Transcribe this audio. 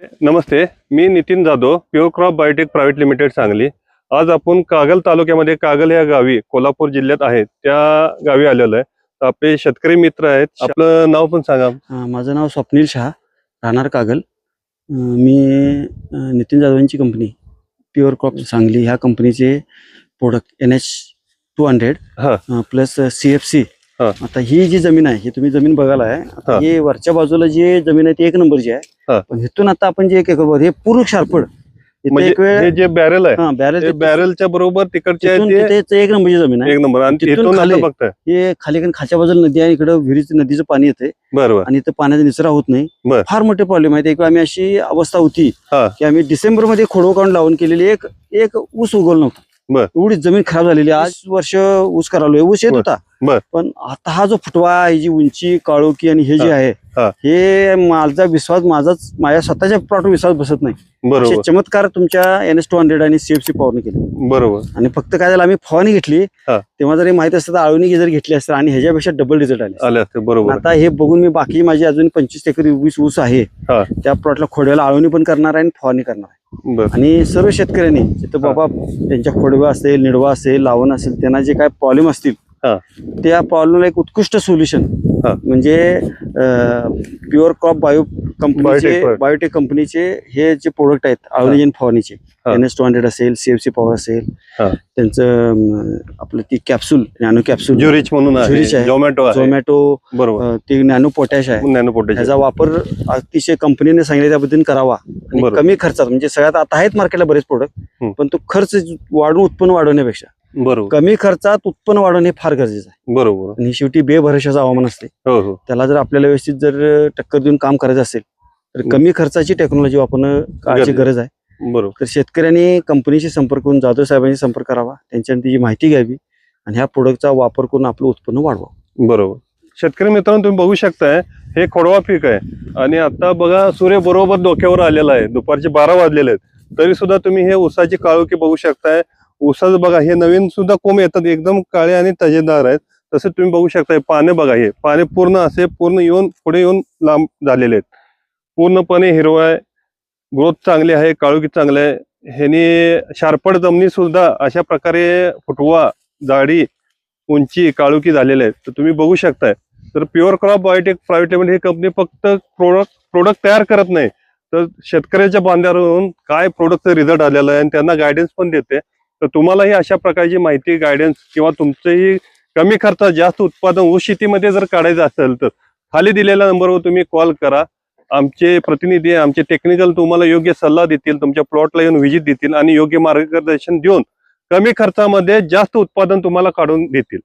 नमस्ते, मी Nitin Jadhav, Pure Crop Biotech Private Limited Sangli. आज आपण कागल तालुक्यामध्ये कागल या गावी कोल्हापूर जिल्ह्यात आहे त्या गावी आलेलो आहे. तर आपले शेतकरी मित्र आहेत. आपलं नाव पण सांगा. माझं नाव स्वप्नील शाह, राहणार कागल. मी नितीन जाधवांची कंपनी प्युअर क्रॉप सांगली ह्या कंपनीचे प्रोडक्ट NH200 प्लस CFC. आता ही जी जमीन आहे, ही तुम्ही जमीन बघायला आहे. आता हे वरच्या बाजूला जी जमीन आहे ती 1 नंबरची आहे. पण इथून आता आपण जे 1 एकर हे पूर्ण शार्पड म्हणजे जे बॅरल आहे, बॅरल बॅरलच्या बरोबर तिकडचे 1 नंबरची जमीन आहे. 1 नंबर. आणि तिथून खाली बघताय हे खालच्या बाजूला नदी आहे, इकडे विहिरीचं नदीचं पाणी येते. बरोबर. आणि इथं पाण्याचा निचरा होत नाही. फार मोठे प्रॉब्लेम आहे. एक वेळ आम्ही अशी अवस्था होती की आम्ही डिसेंबर मध्ये खोडो काढून लावून केलेली एक ऊस उगवला नव्हता. एवढी जमीन खराब झालेली. आज वर्ष ऊस करालोय, ऊस येत होता. पण आता हा जो फुटवा, ही जी उंची, काळोखी आणि हे जे आहे, हे माझ्या स्वतःच्या प्लॉटवर विश्वास बसत नाही. बरोबर. चमत्कार तुमच्या NH200 आणि CFC फवारणी केली. बरोबर. आणि फक्त काय झालं, आम्ही फवारणी घेतली तेव्हा जर माहित असतं तर आळवणी जर घेतली असतं आणि ह्याच्यापेक्षा डबल रिझल्ट आले असते. बरोबर. आता हे बघून मी बाकी माझी अजून 25 एकर ऊस आहे, त्या प्लॉटला खोडव्याला आळवणी पण करणार आहे आणि फवारणी करणार आहे. आणि सर्व शेतकऱ्यांनी जिथं बाबा त्यांच्या खोडवा असेल, निडवा असेल, लावण असेल, त्यांना जे काय प्रॉब्लेम असतील त्या प्रॉब्लेमला एक उत्कृष्ट सोल्युशन म्हणजे प्युअर क्रॉप बायोटेक कंपनीचे हे जे प्रोडक्ट आहेत आळवणी फवारणीचे, NH200 असेल, CFC पॉवर असेल, त्यांचं आपलं ती कॅप्सूल, नॅनो कॅप्सूल ज्युरिच म्हणून आहे, झोमॅटो, बरोबर, ते नॅनो पोटॅश आहे. ह्याचा वापर अतिशय कंपनीने सांगितलं त्या पद्धतीने करावा आणि कमी खर्चात. म्हणजे सगळ्यात आता आहेत मार्केटला बरेच प्रोडक्ट, पण तो खर्च वाढून उत्पन्न वाढवण्यापेक्षा कमी खर्चात उत्पन्न वाढवणे फार गरजेचं आहे. बरोबर. आणि शेवटी बेभरवशाचं हवामान असते. त्याला जर आपल्याला व्यवस्थित जर टक्कर देऊन काम करायचं असेल तर कमी खर्चाची टेक्नॉलॉजी वापरणं काळाची गरज आहे. बरोबर. तर शेतकऱ्यांनी कंपनीशी संपर्क करून जाधव साहेबांशी संपर्क करावा, त्यांची माहिती घ्यावी आणि ह्या प्रोडक्टचा वापर करून आपलं उत्पन्न वाढवावं. बरोबर. शेतकरी मित्रांनो, तुम्ही बघू शकताय हे खोडवा पीक आहे आणि आता बघा सूर्य बरोबर डोक्यावर आलेला आहे. दुपारचे 12 वाजलेले आहेत, तरी सुद्धा तुम्ही हे ऊसाची काळोखी बघू शकताय. ऊसाचं बघा, हे नवीन सुद्धा कोंब येतात, एकदम काळे आणि तजेदार आहेत. तसं तुम्ही बघू शकताय पाने बघा, हे पाने पूर्ण असे पूर्ण येऊन पुढे येऊन लांब झालेले आहेत. पूर्णपणे हिरवा आहे, ग्रोथ चांगली आहे, काळोखी चांगली आहे. ह्यानी शार्पड जमिनी सुद्धा अशा प्रकारे फुटवा, जाडी, उंची, काळोखी झालेले आहेत. तर तुम्ही बघू शकताय. तर Pure Crop Biotech Private Limited ही कंपनी फक्त प्रोडक्ट तयार करत नाही, तर शेतकऱ्याच्या बांधावरून काय प्रोडक्टचा रिझल्ट आलेला आहे आणि त्यांना गायडन्स पण देते. तर तुम्हालाही अशा प्रकारची माहिती, गायडन्स किंवा तुमचंही कमी खर्चात जास्त उत्पादन ऊस शेतीमध्ये जर काढायचं असेल तर खाली दिलेल्या नंबरवर तुम्ही कॉल करा. आमचे प्रतिनिधी, आमचे टेक्निकल तुम्हाला योग्य सल्ला देतील, तुमच्या प्लॉटला येऊन व्हिजिट देतील आणि योग्य मार्गदर्शन देऊन कमी खर्चामध्ये जास्त उत्पादन तुम्हाला काढून देतील.